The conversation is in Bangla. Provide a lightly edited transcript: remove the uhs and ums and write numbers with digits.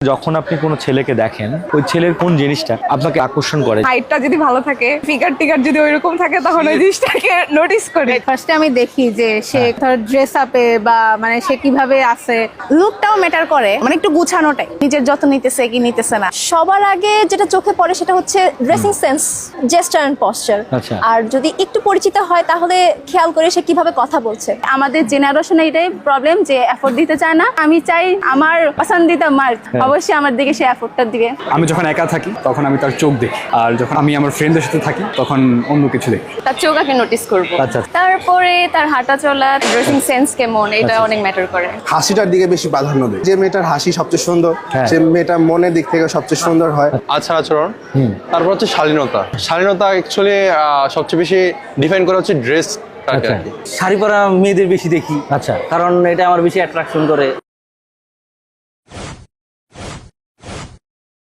যখন আপনি কোনো ছেলেকে দেখেন ওই ছেলের কোন জিনিসটা আপনাকে আকর্ষণ করে? হাইটটা যদি ভালো থাকে, ফিগার টিগার যদি ওইরকম থাকে, তখন ওই জিনিসটাকে নোটিস করি। ফার্স্টে আমি দেখি যে সে ধর ড্রেস আপে বা মানে সে কিভাবে আছে, লুকটাও ম্যাটার করে, মানে একটু গুছানোটাই, নিজের যত্ন নিতেছে কি নিতেছে না। সবার আগে যেটা চোখে পড়ে সেটা হচ্ছে dressing sense, gesture and posture. আচ্ছা। আর যদি একটু পরিচিত হয় তাহলে খেয়াল করে সে কিভাবে কথা বলছে। আমাদের জেনারেশনে এটাই প্রবলেম যে এফোর্ট দিতে চায় না। আমি চাই আমার পছন্দিতা মার্ক অবশ্যই আমার দিকে সে এফোর্টটা দিবে। আমি যখন একা থাকি তখন আমি তার চোখ দেখি, আর যখন আমি আমার ফ্রেন্ডদের সাথে থাকি তখন অন্য কিছু দেখি। তার চোখ আগে নোটিস করবো, আচ্ছা। তারপরে তার হাঁটা চলা, ড্রেসিং সেন্স কেমন, এটা অনেক ম্যাটার করে। হাসিটার দিকে বেশি প্রাধান্য দেয়। যে মেয়েটার হাসি সবচেয়ে সুন্দর, হ্যাঁ। সে মেয়েটার মনের দিক থেকে সবচেয়ে সুন্দর হয়। আচার আচরণ, তারপর হচ্ছে শালীনতা। শালীনতা অ্যাকচুয়ালি সবচেয়ে বেশি ডিফাইন করা হচ্ছে ড্রেস। আচ্ছা। শাড়ি পরা মেয়েদের বেশি দেখি, আচ্ছা। কারণ এটা আমার বেশি অ্যাট্রাকশন করে।